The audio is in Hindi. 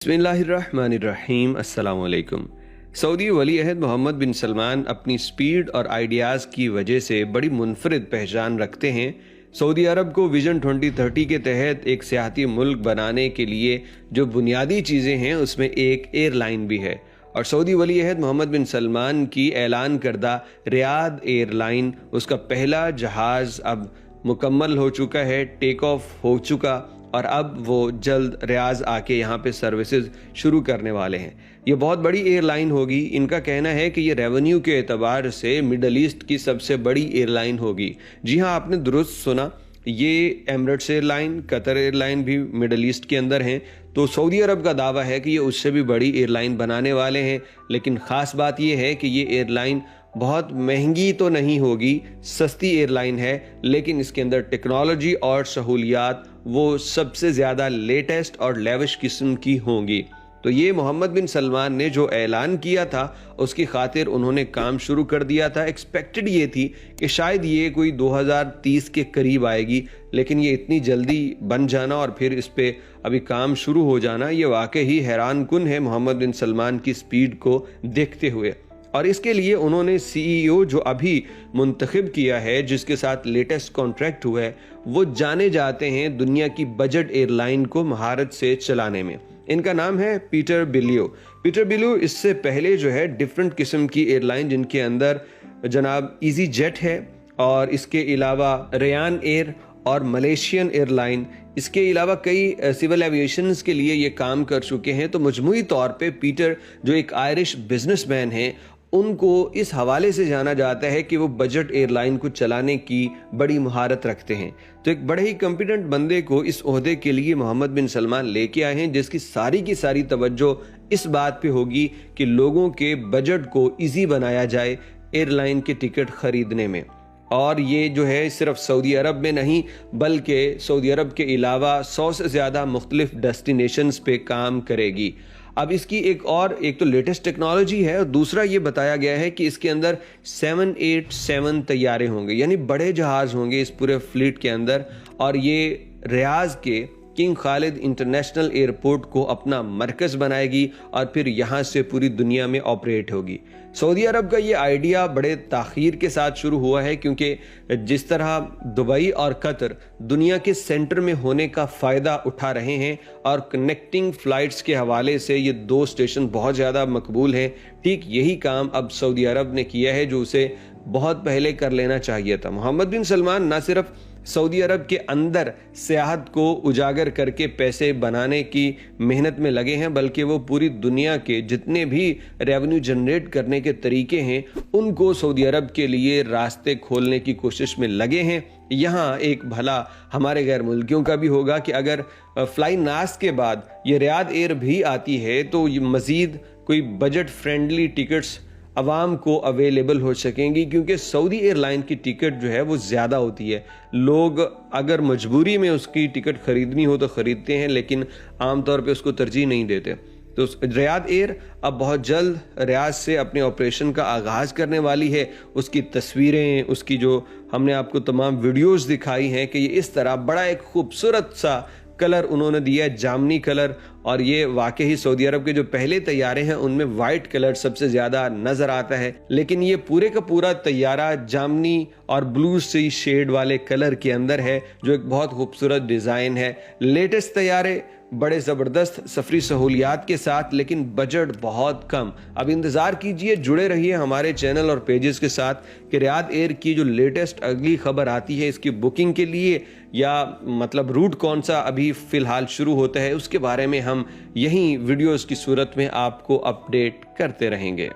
बिस्मिल्लाहिर्रहमानिर्रहीम अस्सलाम वालेकुम। सऊदी वली अहद मोहम्मद बिन सलमान अपनी स्पीड और आइडियाज़ की वजह से बड़ी मुनफरिद पहचान रखते हैं। सऊदी अरब को विजन 2030 के तहत एक सियाहती मुल्क बनाने के लिए जो बुनियादी चीज़ें हैं उसमें एक एयरलाइन भी है, और सऊदी वली अहद मोहम्मद बिन सलमान की ऐलान करदा रियाद एयरलाइन, उसका पहला जहाज़ अब मुकम्मल हो चुका है, टेक ऑफ हो चुका, और अब वो जल्द रियाज आके यहाँ पे सर्विसेज शुरू करने वाले हैं। ये बहुत बड़ी एयरलाइन होगी। इनका कहना है कि ये रेवेन्यू के एतबार से मिडल ईस्ट की सबसे बड़ी एयरलाइन होगी। जी हाँ, आपने दुरुस्त सुना, ये एमिरेट्स एयरलाइन, कतर एयरलाइन भी मिडल ईस्ट के अंदर हैं। तो सऊदी अरब का दावा है कि ये उससे भी बड़ी एयरलाइन बनाने वाले हैं। लेकिन ख़ास बात ये है कि ये एयरलाइन बहुत महंगी तो नहीं होगी, सस्ती एयरलाइन है, लेकिन इसके अंदर टेक्नोलॉजी और सहूलियात वो सबसे ज़्यादा लेटेस्ट और लेविश किस्म की होंगी। तो ये मोहम्मद बिन सलमान ने जो ऐलान किया था उसकी खातिर उन्होंने काम शुरू कर दिया था। एक्सपेक्टेड ये थी कि शायद ये कोई 2030 के करीब आएगी, लेकिन ये इतनी जल्दी बन जाना और फिर इस पे अभी काम शुरू हो जाना, ये वाकई ही हैरान कुन है मोहम्मद बिन सलमान की स्पीड को देखते हुए। और इसके लिए उन्होंने सीईओ जो अभी मुंतखब किया है, जिसके साथ लेटेस्ट कॉन्ट्रैक्ट हुआ है, वो जाने जाते हैं दुनिया की बजट एयरलाइन को महारत से चलाने में। इनका नाम है पीटर बिलियो। पीटर बिलियो इससे पहले जो है डिफरेंट किस्म की एयरलाइन, जिनके अंदर जनाब ईजी जेट है, और इसके अलावा रेयान एयर और मलेशियन एयरलाइन, इसके अलावा कई सिविल एविएशंस के लिए ये काम कर चुके हैं। तो मजमूई तौर पे पीटर जो एक आयरिश बिजनेसमैन हैं, उनको इस हवाले से जाना जाता है कि वो बजट एयरलाइन को चलाने की बड़ी महारत रखते हैं। तो एक बड़े ही कॉम्पिटेंट बंदे को इस ओहदे के लिए मोहम्मद बिन सलमान लेके आए हैं, जिसकी सारी की सारी तवज्जो इस बात पे होगी कि लोगों के बजट को ईजी बनाया जाए एयरलाइन के टिकट खरीदने में। और ये जो है सिर्फ सऊदी अरब में नहीं, बल्कि सऊदी अरब के अलावा 100 से ज़्यादा मुख्तलिफ डेस्टिनेशंस पे काम करेगी। अब इसकी एक तो लेटेस्ट टेक्नोलॉजी है, और दूसरा ये बताया गया है कि इसके अंदर 787 तैयारे होंगे, यानी बड़े जहाज़ होंगे इस पूरे फ्लीट के अंदर। और ये रियाज के किंग खालिद इंटरनेशनल एयरपोर्ट को अपना मरकज बनाएगी और फिर यहाँ से पूरी दुनिया में ऑपरेट होगी। सऊदी अरब का ये आइडिया बड़े ताख़ीर के साथ शुरू हुआ है, क्योंकि जिस तरह दुबई और कतर दुनिया के सेंटर में होने का फ़ायदा उठा रहे हैं और कनेक्टिंग फ़्लाइट्स के हवाले से ये दो स्टेशन बहुत ज़्यादा मकबूल हैं, ठीक यही काम अब सऊदी अरब ने किया है, जो उसे बहुत पहले कर लेना चाहिए था। मोहम्मद बिन सलमान न सिर्फ सऊदी अरब के अंदर सियाहत को उजागर करके पैसे बनाने की मेहनत में लगे हैं, बल्कि वो पूरी दुनिया के जितने भी रेवेन्यू जनरेट करने के तरीके हैं उनको सऊदी अरब के लिए रास्ते खोलने की कोशिश में लगे हैं। यहाँ एक भला हमारे गैर मुल्कियों का भी होगा कि अगर फ्लाई नास के बाद ये रियाद एयर भी आती है तो ये मज़ीद कोई बजट फ्रेंडली टिकट्स अवाम को अवेलेबल हो सकेंगी, क्योंकि सऊदी एयरलाइन की टिकट जो है वो ज़्यादा होती है। लोग अगर मजबूरी में उसकी टिकट ख़रीदनी हो तो ख़रीदते हैं, लेकिन आम तौर पे उसको तरजीह नहीं देते। तो रियाद एयर अब बहुत जल्द रियाद से अपने ऑपरेशन का आगाज़ करने वाली है। उसकी तस्वीरें, उसकी जो हमने आपको तमाम वीडियोस दिखाई हैं कि ये इस तरह बड़ा एक खूबसूरत सा कलर उन्होंने दिया है, जामनी कलर। और ये वाकई ही सऊदी अरब के जो पहले तैयारे हैं उनमें वाइट कलर सबसे ज़्यादा नज़र आता है, लेकिन ये पूरे का पूरा तैयारा जामनी और ब्लू सी शेड वाले कलर के अंदर है, जो एक बहुत खूबसूरत डिज़ाइन है। लेटेस्ट तैयारे, बड़े ज़बरदस्त सफरी सहूलियात के साथ, लेकिन बजट बहुत कम। अब इंतज़ार कीजिए, जुड़े रहिए हमारे चैनल और पेजेस के साथ कि रियाद एयर की जो लेटेस्ट अगली खबर आती है, इसकी बुकिंग के लिए या मतलब रूट कौन सा अभी फ़िलहाल शुरू होता है, उसके बारे में हम यहीं वीडियोस की सूरत में आपको अपडेट करते रहेंगे।